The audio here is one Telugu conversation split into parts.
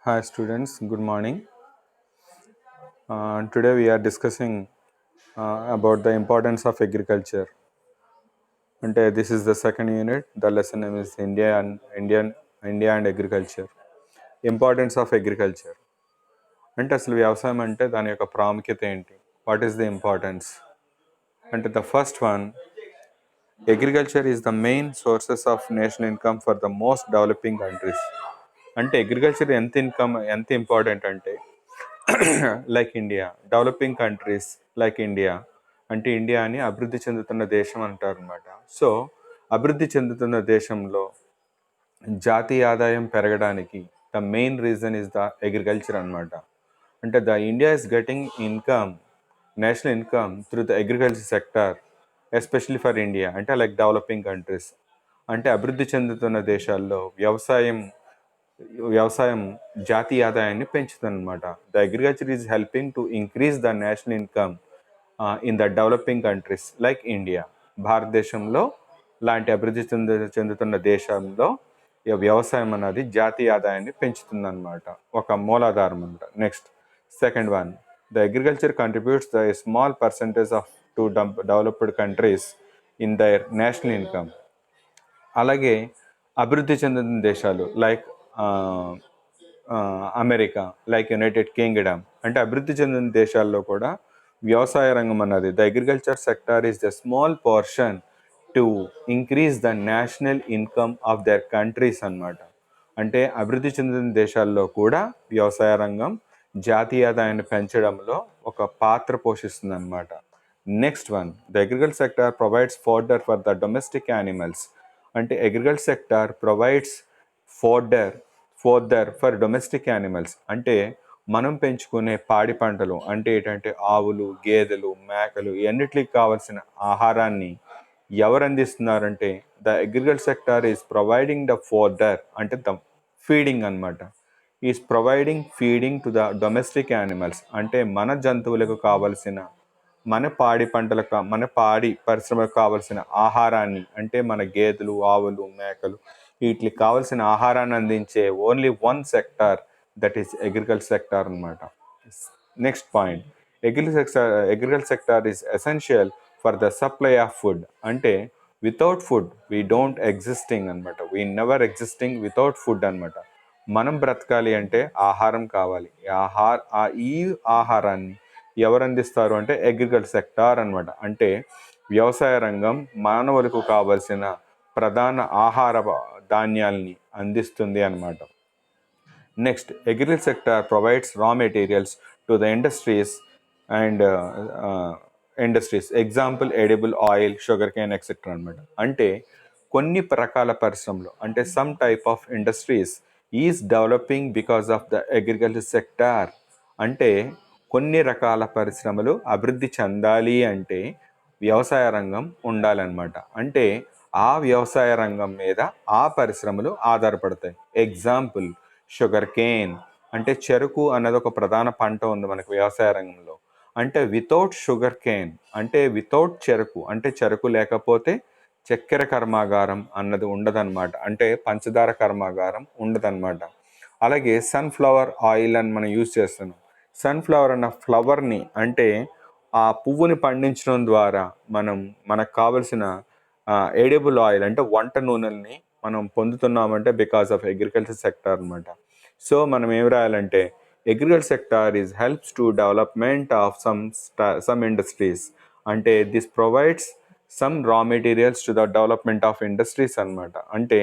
Hi students, good morning. Today we are discussing about the importance of agriculture. And this is the second unit. The lesson name is India and agriculture. Importance of agriculture. అంటే అసలు వ్యవసాయం అంటే దాని యొక్క ప్రాముఖ్యత ఏంటి? What is the importance? అంటే the first one, agriculture is the main sources of national income for the most developing countries. అంటే అగ్రికల్చర్ ఎంత ఇంపార్టెంట్ అంటే like India, developing countries like India అంటే ఇండియా అని అభివృద్ధి చెందుతున్న దేశం అంటారు అనమాట. సో అభివృద్ధి చెందుతున్న దేశంలో జాతీయ ఆదాయం పెరగడానికి the main reason is the agriculture అనమాట. అంటే the India is getting income, national income through the agriculture sector, especially for India అంటే లైక్ డెవలపింగ్ కంట్రీస్. అంటే అభివృద్ధి చెందుతున్న దేశాల్లో వ్యవసాయం జాతీయ ఆదాయాన్ని పెంచుతుందన్నమాట. The agriculture is helping to increase the national income in the developing countries like India. భారతదేశంలో లాంటి అభివృద్ధి చెందుతున్న దేశంలో ఈ వ్యవసాయం అనేది జాతీయ ఆదాయాన్ని పెంచుతుందన్నమాట, ఒక మూలాధారం అనమాట. Next second one, the agriculture contributes the small percentage off to developed countries in their national income. అలాగే అభివృద్ధి చెందిన దేశాలు like America, like United Kingdom అంటే అభివృద్ధి చెందిన దేశాల్లో కూడా వ్యవసాయ రంగం అన్నది the agriculture sector is the small portion to increase the national income of their countries అన్నమాట. అంటే అభివృద్ధి చెందిన దేశాల్లో కూడా వ్యవసాయ రంగం జాతీయ ఆదాయాన్ని పెంచడంలో ఒక పాత్ర పోషిస్తుంది అన్నమాట. Next one, the agriculture sector provides fodder for the domestic animals. అంటే agriculture sector provides fodder for domestic animals అంటే మనం పెంచుకునే పాడి పంటలు అంటే ఏంటంటే ఆవులు, గేదెలు, మేకలు ఇవన్నిటికి కావాల్సిన ఆహారాన్ని ఎవరు అందిస్తున్నారంటే the agriculture sector is providing the fodder అంటే ద ఫీడింగ్ అనమాట. Is providing feeding to the domestic animals అంటే మన జంతువులకు కావలసిన, మన పాడి పరిశ్రమకు కావలసిన ఆహారాన్ని అంటే మన గేదెలు, ఆవులు, మేకలు వీటికి కావలసిన ఆహారాన్ని అందించే only one sector, that is agriculture sector అనమాట. Next point, agriculture sector is essential for the supply of food. అంటే without food we don't existing అనమాట, we never existing without food అనమాట. మనం బ్రతకాలి అంటే ఆహారం కావాలి. ఈ ఆహారాన్ని ఎవరు అందిస్తారు అంటే అగ్రికల్చర్ సెక్టార్ అనమాట. అంటే వ్యవసాయ రంగం మానవులకు కావలసిన ప్రధాన ఆహార ధాన్యాల్ని అందిస్తుంది అన్నమాట. నెక్స్ట్, అగ్రికల్చర్ సెక్టార్ ప్రొవైడ్స్ రా materials to the industries example edible oil, sugar cane etcetera అనమాట. అంటే కొన్ని రకాల పరిశ్రమలు అంటే some type of industries is developing because of the agriculture sector. అంటే కొన్ని రకాల పరిశ్రమలు అభివృద్ధి చెందాలి అంటే వ్యవసాయ రంగం ఉండాలన్నమాట. అంటే ఆ వ్యవసాయ రంగం మీద ఆ పరిశ్రమలు ఆధారపడతాయి. ఎగ్జాంపుల్ షుగర్ కేన్ అంటే చెరుకు అన్నది ఒక ప్రధాన పంట ఉంది మనకు వ్యవసాయ రంగంలో. అంటే వితౌట్ షుగర్ కేన్ అంటే వితౌట్ చెరుకు అంటే చెరుకు లేకపోతే చక్కెర కర్మాగారం అన్నది ఉండదన్నమాట, అంటే పంచదార కర్మాగారం ఉండదన్నమాట. అలాగే సన్ఫ్లవర్ ఆయిల్ అని మనం యూజ్ చేస్తున్నాం. సన్ఫ్లవర్ అన్న ఫ్లవర్ని అంటే ఆ పువ్వుని పండించడం ద్వారా మనకు కావలసిన ఎడిబుల్ ఆయిల్ అంటే వంట నూనెల్ని మనం పొందుతున్నామంటే బికాస్ ఆఫ్ అగ్రికల్చర్ సెక్టార్ అనమాట. సో మనం ఏం రాయాలంటే agriculture sector is helps to development of some industries. అంటే this provides some raw materials to the development of industries అనమాట. అంటే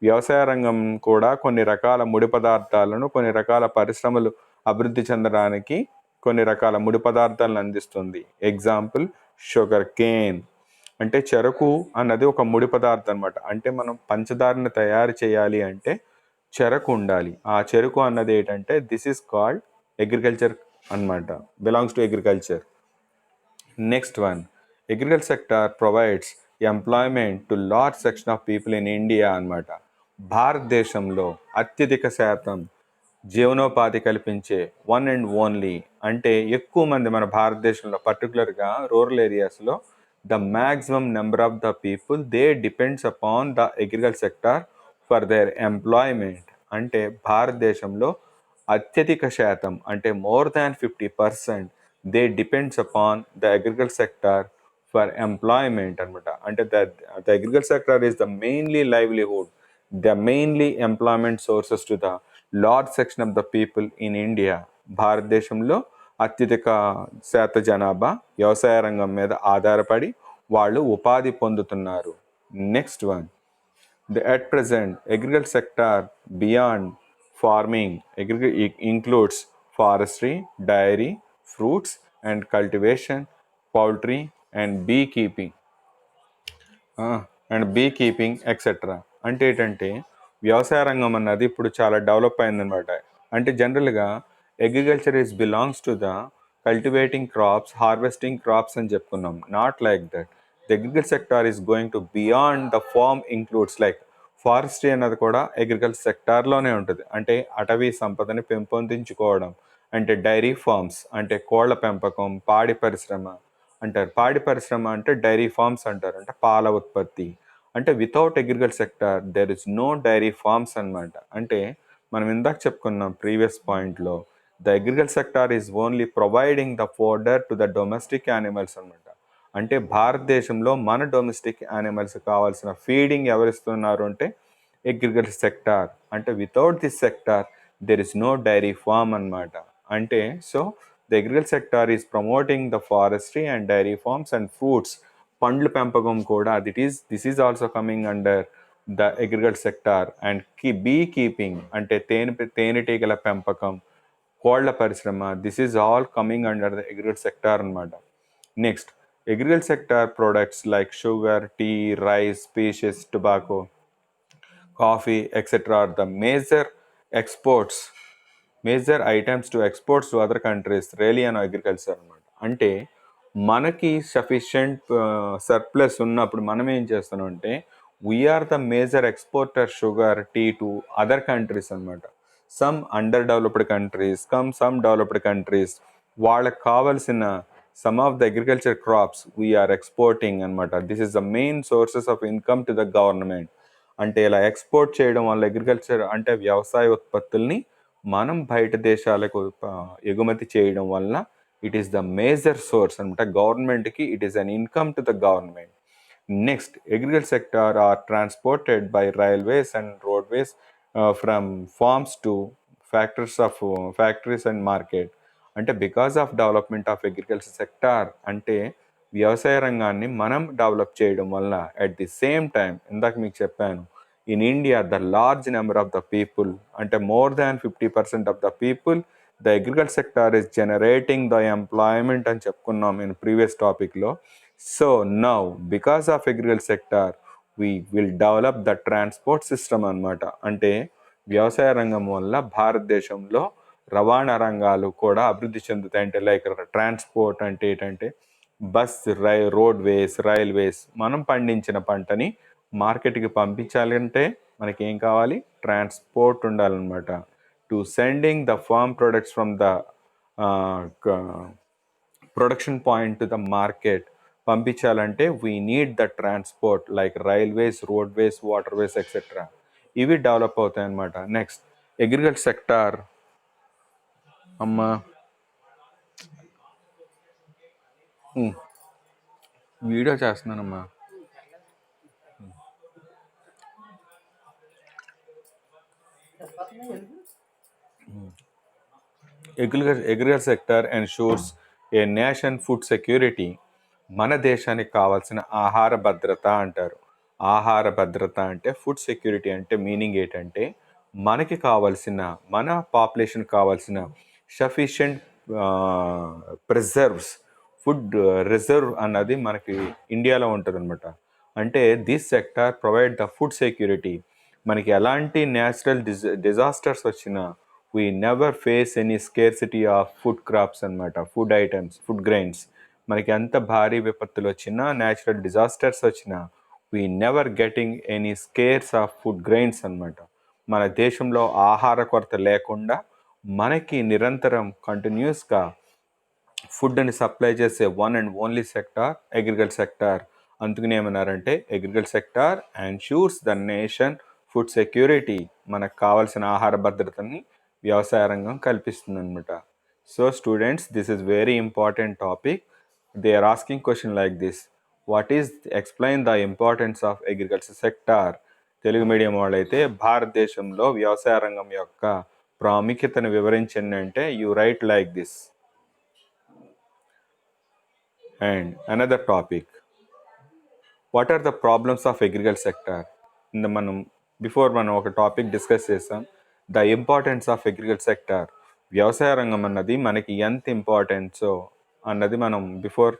వ్యవసాయ రంగం కూడా కొన్ని రకాల ముడి పదార్థాలను, కొన్ని రకాల పరిశ్రమలు అభివృద్ధి చెందడానికి కొన్ని రకాల ముడి పదార్థాలను అందిస్తుంది. ఎగ్జాంపుల్ షుగర్ కేన్ అంటే చెరకు అన్నది ఒక ముడి పదార్థం అనమాట. అంటే మనం పంచదారని తయారు చేయాలి అంటే చెరకు ఉండాలి. ఆ చెరకు అన్నది ఏంటంటే దిస్ ఈస్ కాల్డ్ అగ్రికల్చర్ అనమాట, belongs to agriculture. Next one, agriculture sector provides employment to large section of people in India అనమాట. భారతదేశంలో అత్యధిక శాతం జీవనోపాధి కల్పించే వన్ అండ్ ఓన్లీ అంటే ఎక్కువ మంది మన భారతదేశంలో పర్టికులర్గా రూరల్ ఏరియాస్లో the maximum number of the people they depends upon the agriculture sector for their employment. అంటే భారతదేశంలో అత్యధిక శాతం అంటే more than 50% they depends upon the agriculture sector for employment అనమాట. అంటే the agriculture sector is the mainly livelihood, the mainly employment sources to the large section of the people in India. భారతదేశంలో అత్యధిక శాత జనాభా వ్యవసాయ రంగం మీద ఆధారపడి వాళ్ళు ఉపాధి పొందుతున్నారు. Next one, at present, agriculture sector beyond farming includes forestry, dairy, fruits and cultivation, poultry and beekeeping. And bee keeping etcetera. అంటే ఏంటంటే వ్యవసాయ రంగం అన్నది ఇప్పుడు చాలా డెవలప్ అయిందనమాట. అంటే జనరల్గా agriculture is belongs to the cultivating crops, harvesting crops అని చెప్పుకున్నాం. Not like that. The agriculture sector is going to beyond the farm includes like forestry అన్నది కూడా అగ్రికల్చర్ సెక్టార్లోనే ఉంటుంది. అంటే అటవీ సంపదని పెంపొందించుకోవడం, అంటే డైరీ ఫార్మ్స్ అంటే కోళ్ల పెంపకం, పాడి పరిశ్రమ అంటారు. పాడి పరిశ్రమ అంటే డైరీ ఫార్మ్స్ అంటారు, అంటే పాల ఉత్పత్తి. అంటే without agriculture sector there is no dairy farms అనమాట. అంటే మనం ఇందాక చెప్పుకున్నాం ప్రీవియస్ పాయింట్లో, the agriculture sector is only providing the fodder to the domestic animals అనమాట. అంటే భారతదేశంలో మన డొమెస్టిక్ యానిమల్స్ కావాల్సిన ఫీడింగ్ ఎవరిస్తున్నారు అంటే అగ్రికల్చర్ సెక్టార్. అంటే without this sector there is no dairy farm అనమాట. అంటే so the agriculture sector is promoting the forestry and dairy farms and fruits. పండ్ల పెంపకం కూడా this is also coming under the agriculture sector. And bee keeping అంటే తేనెటీగల పెంపకం, కోళ్ల పరిశ్రమ, this is all coming under the agriculture sector అనమాట. Next, agriculture sector products like sugar, tea, rice, species, tobacco, coffee, etc. are the exports, major items to exports to other countries really on agriculture అనమాట. అంటే మనకి సఫిషియంట్ సర్ప్లస్ ఉన్నప్పుడు మనం ఏం చేస్తున్నాం అంటే we are the major exporter sugar, tea to other countries అనమాట. Some under developed countries, some developed countries వాళ్ళకి కావాల్సిన some of the agriculture crops we are exporting అనమాట. This is the main sources of income to the government. అంటే ఇలా ఎక్స్పోర్ట్ చేయడం వల్ల అగ్రికల్చర్ అంటే వ్యవసాయ ఉత్పత్తుల్ని మనం బయట దేశాలకు ఎగుమతి చేయడం వల్ల it is the major source అనమాట గవర్నమెంట్కి. It is an income to the government. Next, agriculture sector are transported by railways and roadways from farms to factories and market. అంటే because of development of agriculture sector అంటే వ్యవసాయ రంగాన్ని మనం డెవలప్ చేయడం వల్ల అట్ ది సేమ్ టైం ఇందాక మీకు చెప్పాను, in India the large number of the people అంటే more than 50% of the people the agriculture sector is generating the employment అని చెప్పుకున్నాం ఇన్ ప్రీవియస్ టాపిక్లో. So now because of agriculture sector we will develop the transport system అనమాట. అంటే వ్యవసాయ రంగం వల్ల భారతదేశంలో రవాణా రంగాలు కూడా అభివృద్ధి చెందుతాయి. అంటే లైక్ ట్రాన్స్పోర్ట్ అంటే ఏంటంటే బస్, రోడ్వేస్, రైల్వేస్. మనం పండించిన పంటని మార్కెట్కి పంపించాలంటే మనకి ఏం కావాలి? ట్రాన్స్పోర్ట్ ఉండాలన్నమాట. To sending the farm products from the production point to the market పంపించాలంటే we need the transport like railways, roadways, waterways etcetera. ఇవి డెవలప్ అవుతాయి అన్నమాట. నెక్స్ట్, అగ్రికల్చర్ సెక్టార్ అమ్మా వీడియో చేస్తున్నానమ్మా. Agriculture sector ensures a nation food security. మన దేశానికి కావాల్సిన ఆహార భద్రత అంటారు. ఆహార భద్రత అంటే ఫుడ్ సెక్యూరిటీ అంటే మీనింగ్ ఏంటంటే మనకి కావాల్సిన, మన పాపులేషన్ కావాల్సిన సఫిషియంట్ ప్రిజర్వ్స్, ఫుడ్ రిజర్వ్ అన్నది మనకి ఇండియాలో ఉంటుంది అనమాట. అంటే this sector provide the food security. మనకి ఎలాంటి న్యాచురల్ డిజాస్టర్స్ వచ్చినా we never face any scarcity of food crops అనమాట. Food items, food grains. మనకి ఎంత భారీ విపత్తులు వచ్చినా, న్యాచురల్ డిజాస్టర్స్ వచ్చినా we never getting any scarce of food grains అనమాట. మన దేశంలో ఆహార కొరత లేకుండా మనకి నిరంతరం కంటిన్యూస్గా ఫుడ్ని సప్లై చేసే one and only sector agriculture sector. అందుకని ఏమన్నారంటే agriculture sector ensures the nation food security, మనకు కావాల్సిన ఆహార భద్రతని వ్యవసాయ రంగం కల్పిస్తుంది అనమాట. So students, this is very important topic. They are asking question like this: what is explain the importance of agriculture sector. Telugu medium వాళ్ళైతే భారతదేశంలో వ్యవసాయ రంగం యొక్క ప్రాముఖ్యతను వివరించండి అంటే you write like this. And another topic, what are the problems of agriculture sector. మనం ఒక టాపిక్ డిస్కస్ చేసాం, the importance of agriculture sector. వ్యవసాయ రంగం అన్నది మనకి ఎంత ఇంపార్టెన్సో అన్నది మనం బిఫోర్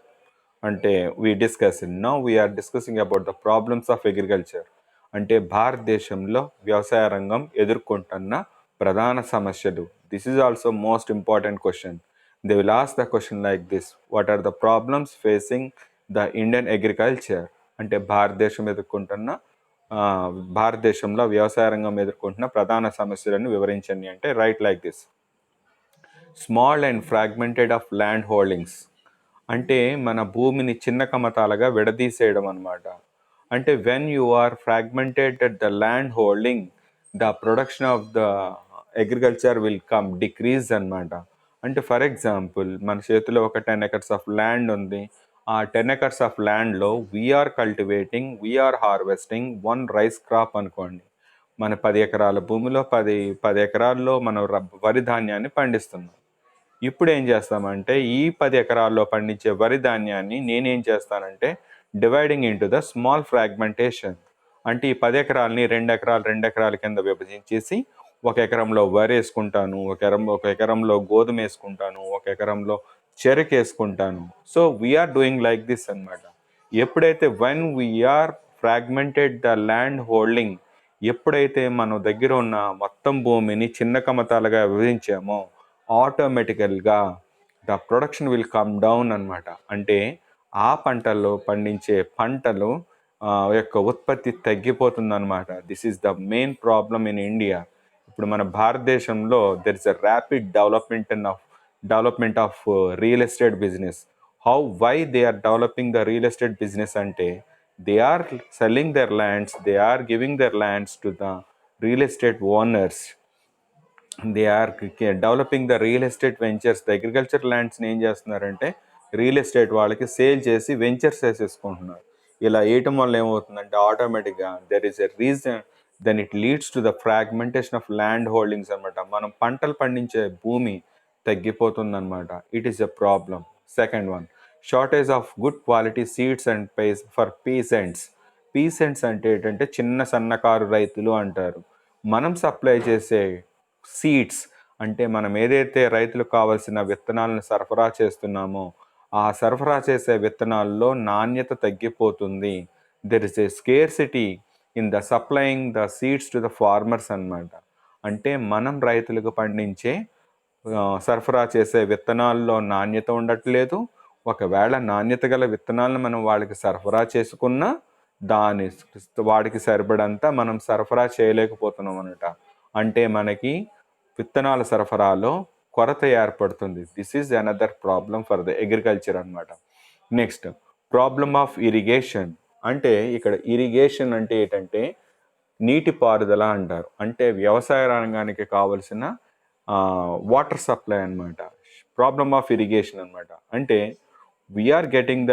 అంటే we discuss. Now we are discussing about the problems of agriculture. అంటే భారతదేశంలో వ్యవసాయ రంగం ఎదుర్కొంటున్న ప్రధాన సమస్యలు. This is also most important question. They will ask the question like this: what are the problems facing the Indian agriculture. అంటే భారతదేశంలో వ్యవసాయ రంగం ఎదుర్కొంటున్న ప్రధాన సమస్యలను వివరించండి అంటే write like this. Small and fragmented of land holdings. అంటే మన భూమిని చిన్న కమతాలుగా విడదీసేయడం అనమాట. అంటే when you are fragmented at the land holding, the production of the agriculture will come decrease అనమాట. అంటే ఫర్ ఎగ్జాంపుల్, మన చేతిలో ఒక 10 acres ఆఫ్ ల్యాండ్ ఉంది. ఆ 10 acres ఆఫ్ ల్యాండ్లో we are cultivating, we are harvesting 1 rice crop అనుకోండి. మన 10 ఎకరాల భూమిలో 10 ఎకరాల్లో మనం వరి ధాన్యాన్ని పండిస్తున్నాం. ఇప్పుడు ఏం చేస్తామంటే ఈ 10 ఎకరాల్లో పండించే వరి ధాన్యాన్ని నేనేం చేస్తానంటే dividing into the small fragmentation. అంటే ఈ 10 ఎకరాలని 2 ఎకరాల కింద విభజించేసి 1 ఎకరంలో వరి వేసుకుంటాను, ఒక ఎకరంలో గోధుమ వేసుకుంటాను, 1 ఎకరంలో చెరుకు వేసుకుంటాను. So we are doing like this అనమాట. ఎప్పుడైతే when we are fragmented the land holding, ఎప్పుడైతే మన దగ్గర ఉన్న మొత్తం భూమిని చిన్న కమతాలుగా విభజించామో ఆటోమేటికల్గా the production will come down అనమాట. అంటే ఆ పంటల్లో పండించే పంటలు యొక్క ఉత్పత్తి తగ్గిపోతుంది అనమాట. This is the main problem in India. ఇప్పుడు మన భారతదేశంలో there is a rapid development of real estate business. Why they are developing the real estate business అంటే they are selling their lands, they are giving their lands to the real estate owners. They are developing the real estate ventures. The agriculture ల్యాండ్స్ని ఏం చేస్తున్నారంటే రియల్ ఎస్టేట్ వాళ్ళకి సేల్ చేసి వెంచర్స్ వేసేసుకుంటున్నారు. ఇలా వేయటం వల్ల ఏమవుతుందంటే ఆటోమేటిక్గా there is a reason, then it leads to the fragmentation of land holdings అనమాట. మనం పంటలు పండించే భూమి తగ్గిపోతుందన్నమాట. It is a problem. Second one, shortage of good quality seeds and pace for peasants. Peasants అంటే ఏంటంటే చిన్న సన్నకారు రైతులు అంటారు. మనం సప్లై చేసే సీడ్స్ అంటే మనం ఏదైతే రైతులకు కావాల్సిన విత్తనాలను సరఫరా చేస్తున్నామో ఆ సరఫరా చేసే విత్తనాల్లో నాణ్యత తగ్గిపోతుంది. There is a scarcity in the supplying the seeds to the farmers అనమాట. అంటే మనం రైతులకు పండించే సరఫరా చేసే విత్తనాల్లో నాణ్యత ఉండట్లేదు. ఒకవేళ నాణ్యత గల విత్తనాలను మనం వాళ్ళకి సరఫరా చేసుకున్నా వాడికి సరిపడంతా మనం సరఫరా చేయలేకపోతున్నాం అనమాట. అంటే మనకి విత్తనాల సరఫరాలో కొరత ఏర్పడుతుంది. This is another problem for the agriculture అనమాట. Next, problem of irrigation. అంటే ఇక్కడ ఇరిగేషన్ అంటే ఏంటంటే నీటిపారుదల అంటారు. అంటే వ్యవసాయ రంగానికి కావలసిన వాటర్ సప్లై అనమాట. ప్రాబ్లమ్ ఆఫ్ ఇరిగేషన్ అనమాట. అంటే వీఆర్ గెటింగ్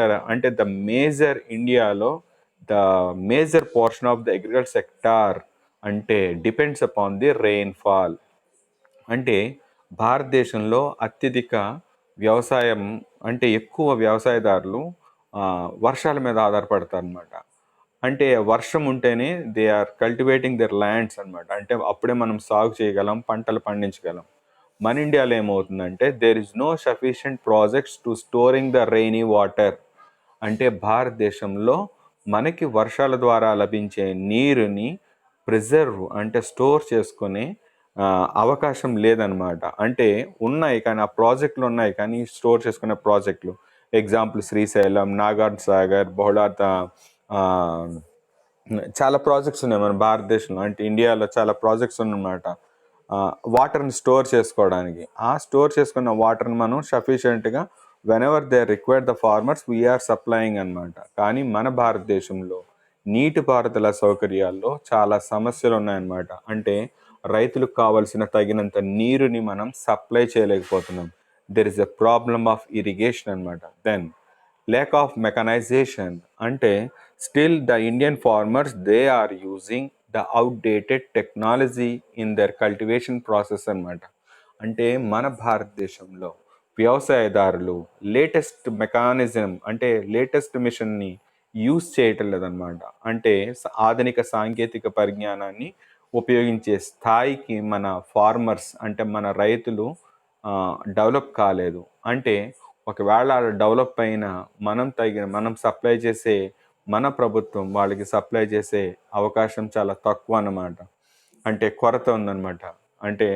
ద మేజర్ ఇండియాలో the major portion of the agriculture sector అంటే డిపెండ్స్ అపాన్ ది రెయిన్ఫాల్. అంటే భారతదేశంలో అత్యధిక వ్యవసాయం అంటే ఎక్కువ వ్యవసాయదారులు వర్షాల మీద ఆధారపడతారు అనమాట. అంటే వర్షం ఉంటేనే they are cultivating their lands అనమాట. అంటే అప్పుడే మనం సాగు చేయగలం, పంటలు పండించగలం. మన ఇండియాలో ఏమవుతుందంటే there is no sufficient projects to storing the rainy water. అంటే భారతదేశంలో మనకి వర్షాల ద్వారా లభించే నీరుని ప్రిజర్వ్ అంటే స్టోర్ చేసుకునే అవకాశం లేదనమాట. అంటే ఉన్నాయి కానీ ఆ ప్రాజెక్టులు ఉన్నాయి కానీ స్టోర్ చేసుకునే ప్రాజెక్టులు, ఎగ్జాంపుల్ శ్రీశైలం, నాగార్జున సాగర్, బహుళాత చాలా ప్రాజెక్ట్స్ ఉన్నాయి మన భారతదేశంలో. అంటే ఇండియాలో చాలా ప్రాజెక్ట్స్ ఉన్నమాట వాటర్ని స్టోర్ చేసుకోవడానికి. ఆ స్టోర్ చేసుకున్న వాటర్ని మనం సఫిషియెంట్గా whenever they required the farmers we are supplying అనమాట. కానీ మన భారతదేశంలో నీటిపారుదల సౌకర్యాల్లో చాలా సమస్యలు ఉన్నాయన్నమాట. అంటే రైతులకు కావాల్సిన తగినంత నీరుని మనం సప్లై చేయలేకపోతున్నాం. There is a problem of irrigation అనమాట. దెన్ lack of mechanization అంటే still the Indian farmers they are using the outdated technology in their cultivation process అన్నమాట. అంటే మన భారతదేశంలో వ్యవసాయదారులు లేటెస్ట్ మెకానిజం అంటే లేటెస్ట్ మిషన్ని యూస్ చేయటం లేదన్నమాట. అంటే ఆధునిక సాంకేతిక పరిజ్ఞానాన్ని ఉపయోగించే స్థాయికి మన ఫార్మర్స్ అంటే మన రైతులు డెవలప్ కాలేదు. అంటే ఒకవేళ డెవలప్ అయినా మనం సప్లై చేసే మన ప్రభుత్వం వాళ్ళకి సప్లై చేసే అవకాశం చాలా తక్కువ అన్నమాట. అంటే కొరత ఉందన్నమాట. అంటే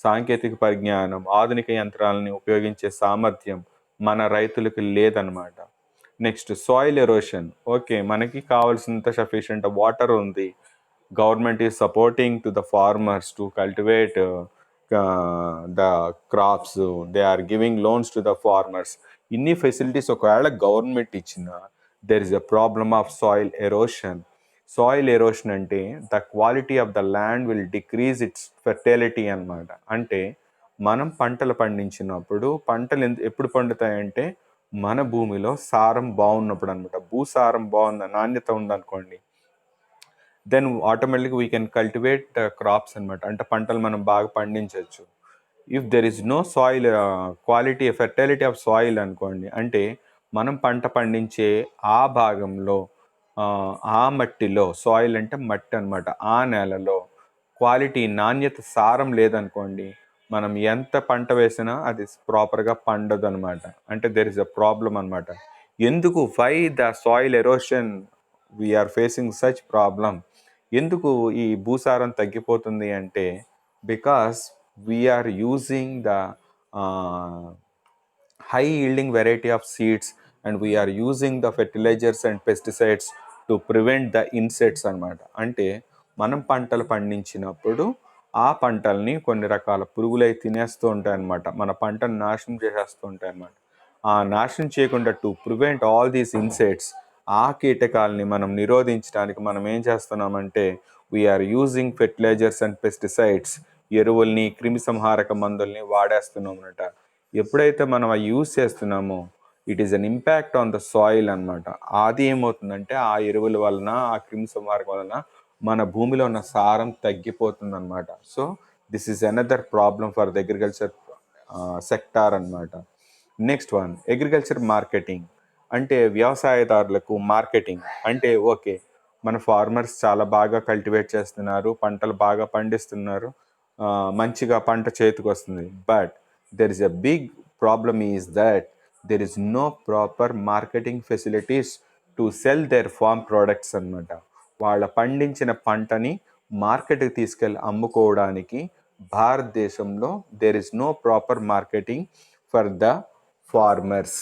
సాంకేతిక పరిజ్ఞానం, ఆధునిక యంత్రాలని ఉపయోగించే సామర్థ్యం మన రైతులకు లేదన్నమాట. Next soil erosion. ఓకే, మనకి కావాల్సినంత సఫిషియంట్ వాటర్ ఉంది. Government is supporting to the farmers to cultivate the crops, they are giving loans to the farmers. ఇన్ని ఫెసిలిటీస్ ఒకవేళ గవర్నమెంట్ ఇచ్చినా there is a problem of soil erosion. Soil erosion అంటే the quality of the land will decrease its fertility అన్నమాట. అంటే మనం పంటలు పండించినప్పుడు పంటలు ఎప్పుడు పండుతాయంటే మన భూమిలో సారం బాగున్నప్పుడు అనమాట. భూసారం బాగుంది, నాణ్యత ఉందనుకోండి, దెన్ ఆటోమేటిక్గా వీ కెన్ కల్టివేట్ క్రాప్స్ అనమాట. అంటే పంటలు మనం బాగా పండించవచ్చు. If there is no soil quality fertility of soil అనుకోండి, అంటే మనం పంట పండించే ఆ భాగంలో ఆ మట్టిలో, సాయిల్ అంటే మట్టి అనమాట, ఆ నేలలో క్వాలిటీ నాణ్యత సారం లేదనుకోండి, మనం ఎంత పంట వేసినా అది ప్రాపర్గా పండదు అనమాట. అంటే దెర్ ఇస్ అ ప్రాబ్లం అనమాట. ఎందుకు why the soil erosion we are facing such problem? ఎందుకు ఈ భూసారం తగ్గిపోతుంది అంటే because we are using the high yielding variety of seeds and we are using the fertilizers and pesticides to prevent the insects అన్నమాట. అంటే మనం పంటలు పండించినప్పుడు ఆ పంటల్ని కొన్ని రకాల పురుగులు అయి తినేస్తూ ఉంటాయి అన్నమాట. మన పంటను నాశనం చేసేస్తూ ఉంటాయి అన్నమాట. ఆ నాశనం చేయకుండా to prevent all these insects, ఆ కీటకాలని మనం నిరోధించడానికి మనం ఏం చేస్తున్నామంటే we are using fertilizers and pesticides, ఎరువుల్ని, క్రిమి సంహారక మందుల్ని వాడేస్తున్నాం అన్నమాట. ఎప్పుడైతే మనం అవి యూజ్ చేస్తున్నామో it is an impact on the soil అనమాట. అది ఏమవుతుందంటే ఆ ఎరువుల వలన, ఆ క్రిమి సంహారకం వలన మన భూమిలో ఉన్న సారం తగ్గిపోతుంది అనమాట. So this is another problem for the agriculture sector అనమాట. Next one agriculture marketing. అంటే వ్యవసాయదారులకు మార్కెటింగ్ అంటే ఓకే, మన ఫార్మర్స్ చాలా బాగా కల్టివేట్ చేస్తున్నారు, పంటలు బాగా పండిస్తున్నారు, మంచిగా పంట చేతికి వస్తుంది. But there is a big problem is that there is no proper marketing facilities to sell their farm products అన్నమాట. వాళ్ళ పండించిన పంటని మార్కెట్కి తీసుకెళ్ళి అమ్ముకోవడానికి భారతదేశంలో there is no proper marketing for the farmers.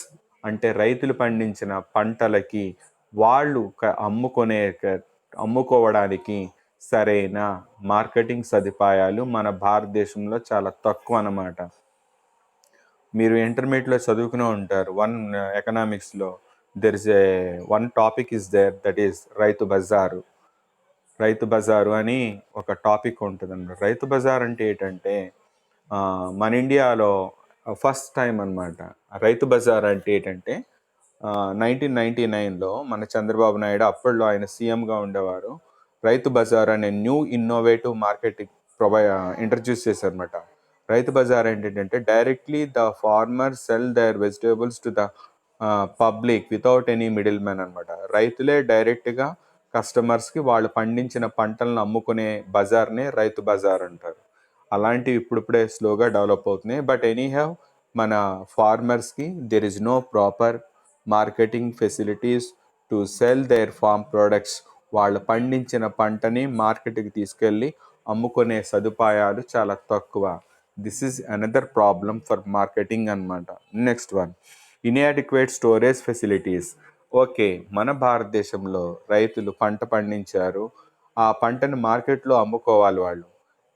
అంటే రైతులు పండించిన పంటలకి వాళ్ళు అమ్ముకోవడానికి సరైన మార్కెటింగ్ సదుపాయాలు మన భారతదేశంలో చాలా తక్కువ అన్నమాట. మీరు ఇంటర్మీడియట్లో చదువుకునే ఉంటారు. ఎకనామిక్స్లో there is one topic is there, that is Rythu Bazar. రైతు బజారు అని ఒక టాపిక్ ఉంటుందండి. రైతు బజార్ అంటే ఏంటంటే మన ఇండియాలో ఫస్ట్ టైం అనమాట. రైతు బజార్ అంటే ఏంటంటే 1999లో మన చంద్రబాబు నాయుడు, అప్పట్లో ఆయన సీఎంగా ఉండేవారు, రైతు బజార్ అనే న్యూ ఇన్నోవేటివ్ మార్కెటింగ్ ఇంట్రడ్యూస్ చేశారనమాట. రైతు బజార్ ఏంటంటే directly the farmer sell their vegetables to the public without any middle man అనమాట. రైతులే డైరెక్ట్గా కస్టమర్స్కి వాళ్ళు పండించిన పంటలను అమ్ముకునే బజార్నే రైతు బజార్ అంటారు. అలాంటివి ఇప్పుడిప్పుడే స్లోగా డెవలప్ అవుతున్నాయి. బట్ ఎనీహౌ మన ఫార్మర్స్కి there is no proper marketing facilities to sell their farm products. వాళ్ళు పండించిన పంటని మార్కెట్కి తీసుకెళ్ళి అమ్ముకునే సదుపాయాలు చాలా తక్కువ. This is another problem for marketing అనమాట. Next one inadequate storage facilities. Okay, మన భారతదేశంలో రైతులు పంట పండించారు, ఆ పంటను మార్కెట్లో అమ్ముకోవాలి. వాళ్ళు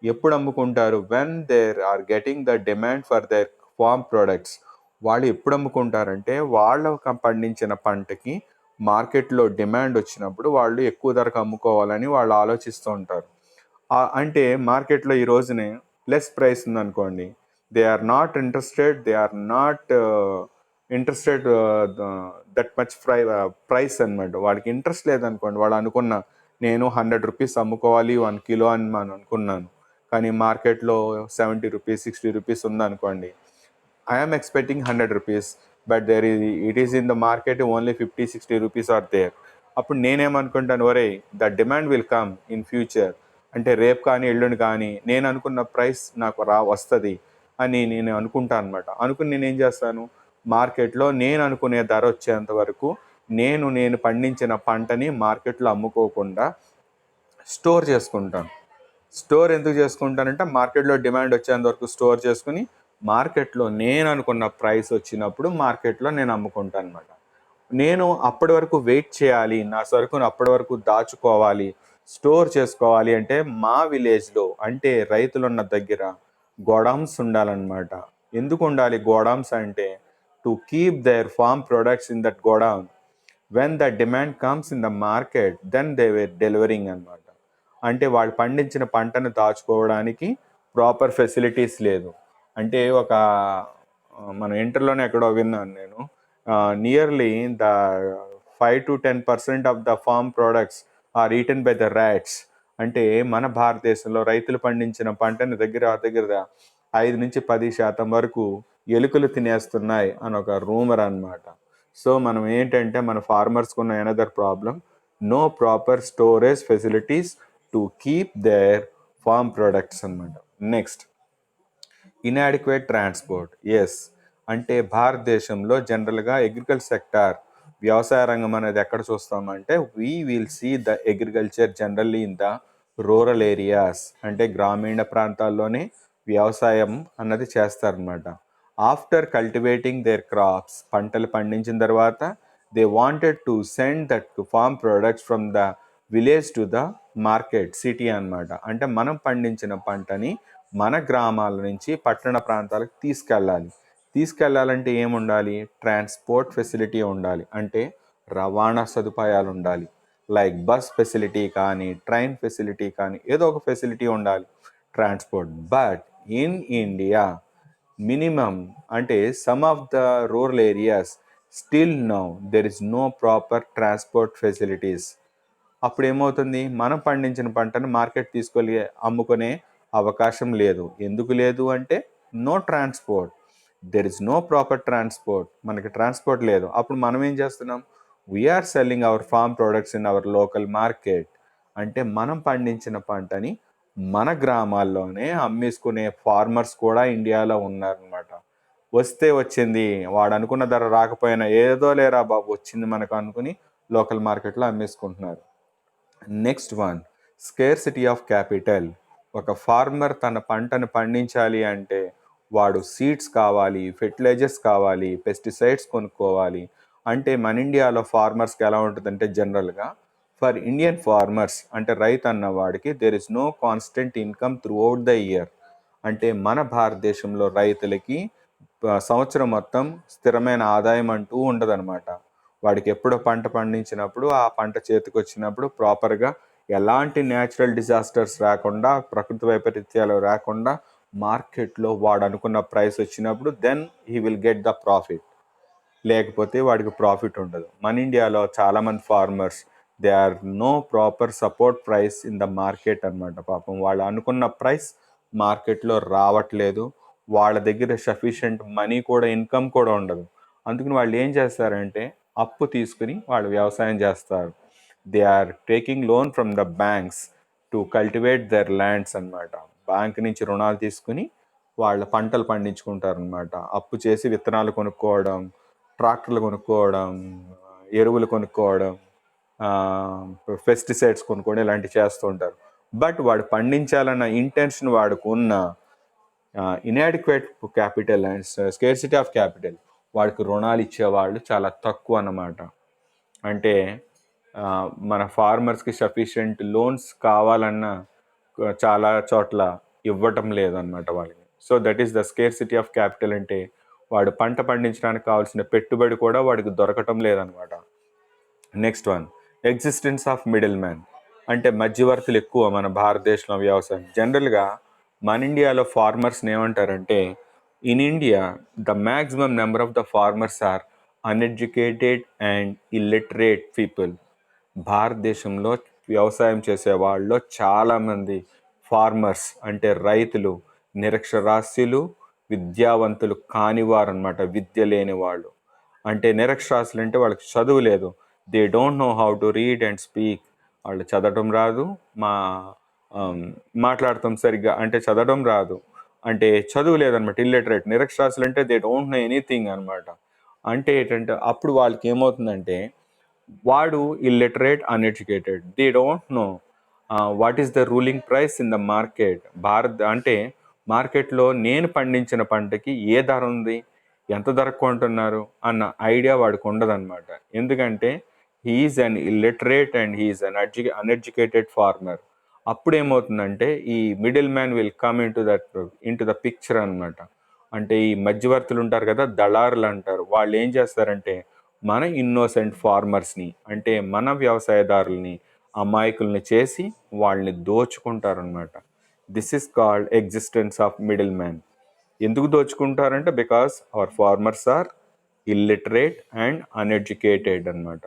ఎప్పుడు అమ్ముకుంటారు? When there are getting the demand for their farm products. వాళ్ళు ఎప్పుడు అమ్ముకుంటారంటే వాళ్ళ పండించిన పంటకి మార్కెట్లో డిమాండ్ వచ్చినప్పుడు వాళ్ళు ఎక్కువ ధరకు అమ్ముకోవాలని వాళ్ళు ఆలోచిస్తూ ఉంటారు. అంటే మార్కెట్లో ఈ రోజునే లెస్ ప్రైస్ ఉందనుకోండి, they are not interested, interested that much price అనమాట. వాడికి ఇంట్రెస్ట్ లేదనుకోండి, వాడు అనుకున్న నేను 100 రూపీస్ అమ్ముకోవాలి 1 కిలో అని మనం అనుకున్నాను, కానీ మార్కెట్లో 70 రూపీస్ 60 రూపీస్ ఉందనుకోండి, I'm expecting 100 rupees, but it is in the market only 50-60 rupees are there. అప్పుడు నేనేమనుకుంటాను, ఒరే the demand will come in future, అంటే రేపు కానీ ఎల్లుండి కానీ నేను అనుకున్న ప్రైస్ నాకు వస్తుంది అని నేను అనుకుంటాను అనమాట. అనుకుని నేనేం చేస్తాను, మార్కెట్లో నేను అనుకునే ధర వచ్చేంత వరకు నేను పండించిన పంటని మార్కెట్లో అమ్ముకోకుండా స్టోర్ చేసుకుంటాను. స్టోర్ ఎందుకు చేసుకుంటానంటే మార్కెట్లో డిమాండ్ వచ్చేంత వరకు స్టోర్ చేసుకుని మార్కెట్లో నేను అనుకున్న ప్రైస్ వచ్చినప్పుడు మార్కెట్లో నేను అమ్ముకుంటాను అనమాట. నేను అప్పటి వరకు వెయిట్ చేయాలి, నా సరుకును అప్పటి వరకు దాచుకోవాలి, స్టోర్ చేసుకోవాలి అంటే మా విలేజ్లో అంటే రైతులున్న దగ్గర గోడౌన్స్ ఉండాలన్నమాట. ఎందుకు ఉండాలి గోడౌన్స్ అంటే, to keep their farm products in that godown, when the demand comes in the market then they were delivering అనమాట. అంటే వాళ్ళు పండించిన పంటను దాచుకోవడానికి ప్రాపర్ ఫెసిలిటీస్ లేదు. అంటే మన ఇంటర్లోనే ఎక్కడో విన్నాను నేను, nearly the 5-10% of the farm products are eaten by the rats. అంటే మన భారతదేశంలో రైతులు పండించిన పంటని దగ్గర 5-10% వరకు ఎలుకలు తినేస్తున్నాయి అని ఒక రూమర్ అనమాట. సో మనం ఏంటంటే మన ఫార్మర్స్కి ఉన్న another problem, no proper storage facilities to keep their farm products అనమాట. Next, inadequate transport. ఎస్, అంటే భారతదేశంలో జనరల్గా అగ్రికల్చర్ సెక్టార్, వ్యవసాయ రంగం అనేది ఎక్కడ చూస్తామంటే we will see the agriculture generally in the rural areas, అంటే గ్రామీణ ప్రాంతాల్లోనే వ్యవసాయం అన్నది చేస్తారనమాట. ఆఫ్టర్ కల్టివేటింగ్ దేర్ క్రాప్స్, పంటలు పండించిన తర్వాత they wanted to send that farm products from the village to the market city అనమాట. అంటే మనం పండించిన పంటని మన గ్రామాల నుంచి పట్టణ ప్రాంతాలకు తీసుకెళ్ళాలంటే ఏముండాలి, ట్రాన్స్పోర్ట్ ఫెసిలిటీ ఉండాలి, అంటే రవాణా సదుపాయాలు ఉండాలి. లైక్ బస్ ఫెసిలిటీ కానీ ట్రైన్ ఫెసిలిటీ కానీ ఏదో ఒక ఫెసిలిటీ ఉండాలి transport. But in India minimum, అంటే some of the rural areas still now there is no proper transport facilities. అప్పుడు ఏమవుతుంది, మనం పండించిన పంటను మార్కెట్ తీసుకెళ్ళి అమ్ముకునే అవకాశం లేదు. ఎందుకు లేదు అంటే no transport, there is no proper transport, మనకి ట్రాన్స్పోర్ట్ లేదు. అప్పుడు మనం ఏం చేస్తున్నాం, we are selling our farm products in our local market. అంటే మనం పండించిన పంటని మన గ్రామాల్లోనే అమ్మేసుకునే ఫార్మర్స్ కూడా ఇండియాలో ఉన్నారనమాట. వస్తే వచ్చింది, వాడు అనుకున్న ధర రాకపోయినా ఏదో లేరా బాబు వచ్చింది మనకు అనుకుని లోకల్ మార్కెట్లో అమ్మేసుకుంటున్నారు. Next one, scarcity of capital. ఒక ఫార్మర్ తన పంటను పండించాలి అంటే వాడు సీడ్స్ కావాలి, ఫెర్టిలైజర్స్ కావాలి, పెస్టిసైడ్స్ కొనుక్కోవాలి. అంటే మన ఇండియాలో ఫార్మర్స్కి ఎలా ఉంటుందంటే జనరల్గా, ఫర్ ఇండియన్ ఫార్మర్స్ అంటే రైతు అన్నవాడికి there is no constant income throughout the year. అంటే మన భారతదేశంలో రైతులకి సంవత్సరం మొత్తం స్థిరమైన ఆదాయం అంటూ ఉండదన్నమాట. వాడికి ఎప్పుడో పంట పండించినప్పుడు ఆ పంట చేతికి వచ్చినప్పుడు ప్రాపర్గా ఎలాంటి న్యాచురల్ డిజాస్టర్స్ రాకుండా, ప్రకృతి వైపరీత్యాలు రాకుండా మార్కెట్లో వాడు అనుకున్న ప్రైస్ వచ్చినప్పుడు then he will get the profit, లేకపోతే వాడికి ప్రాఫిట్ ఉండదు. మన ఇండియాలో చాలామంది farmers they are no proper support price in the market అనమాట. పాపం వాళ్ళు అనుకున్న ప్రైస్ మార్కెట్లో రావట్లేదు, వాళ్ళ దగ్గర సఫిషియెంట్ మనీ కూడా ఇన్కమ్ కూడా ఉండదు. అందుకని వాళ్ళు ఏం చేస్తారంటే అప్పు తీసుకుని వాళ్ళు వ్యవసాయం చేస్తారు. They are taking loan from the banks to cultivate their lands అనమాట. బ్యాంక్ నుంచి రుణాలు తీసుకుని వాళ్ళ పంటలు పండించుకుంటారు అనమాట. అప్పు చేసి విత్తనాలు కొనుక్కోవడం, ట్రాక్టర్లు కొనుక్కోవడం, ఎరువులు కొనుక్కోవడం, పెస్టిసైడ్స్ కొనుక్కోవడం ఇలాంటివి చేస్తూ ఉంటారు. బట్ వాడు పండించాలన్న ఇంటెన్షన్ వాడికి ఉన్న inadequate capital and scarcity of capital, వాడికి రుణాలు ఇచ్చేవాళ్ళు చాలా తక్కువ అన్నమాట. అంటే మన ఫార్మర్స్కి సఫిషియెంట్ లోన్స్ కావాలన్నా చాలా చోట్ల ఇవ్వటం లేదన్నమాట వాళ్ళకి. So that is the scarcity of capital. అంటే వాడు పంట పండించడానికి కావాల్సిన పెట్టుబడి కూడా వాడికి దొరకటం లేదనమాట. Next one, existence of middle man. అంటే మధ్యవర్తులు ఎక్కువ మన భారతదేశంలో వ్యవసాయం. జనరల్గా మన ఇండియాలో ఫార్మర్స్ని ఏమంటారంటే, in India the maximum number of the farmers are uneducated and illiterate people. భారతదేశంలో వ్యవసాయం చేసే వాళ్ళలో చాలామంది ఫార్మర్స్ అంటే రైతులు నిరక్షరాస్యులు, విద్యావంతులు కానివారు అనమాట, విద్య లేని వాళ్ళు. అంటే నిరక్షరాస్యులు అంటే వాళ్ళకి చదువు లేదు, they don't know how to read and speak. వాళ్ళు చదవడం రాదు, మా ఆమ్, మాట్లాడటం సరిగ్గా అంటే చదవడం రాదు, అంటే చదువు లేదనమాట. ఇల్లిటరేట్ నిరక్షరాస్యులు అంటే దే డోంట్ నో ఎనీథింగ్ అనమాట. అంటే ఏంటంటే అప్పుడు వాళ్ళకి ఏమవుతుందంటే, వాడు illiterate uneducated, they don't know what is the ruling price in the market. అంటే మార్కెట్లో నేను పండించిన పంటకి ఏ ధర ఉంది, ఎంత ధర కొంటున్నారు అన్న ఐడియా వాడికి ఉండదన్నమాట. ఎందుకంటే he is un illiterate and he is un uneducated farmer. అప్పుడు ఏమవుతుందంటే ఈ middle man will come in to the picture అనమాట. అంటే ఈ మధ్యవర్తులు ఉంటారు కదా, దళారులు అంటారు. వాళ్ళు ఏం చేస్తారంటే మన ఇన్నోసెంట్ ఫార్మర్స్ని అంటే మన వ్యవసాయదారుల్ని అమాయకుల్ని చేసి వాళ్ళని దోచుకుంటారనమాట. This is called existence of middle man. ఎందుకు దోచుకుంటారంటే because our farmers are illiterate and uneducated అనమాట.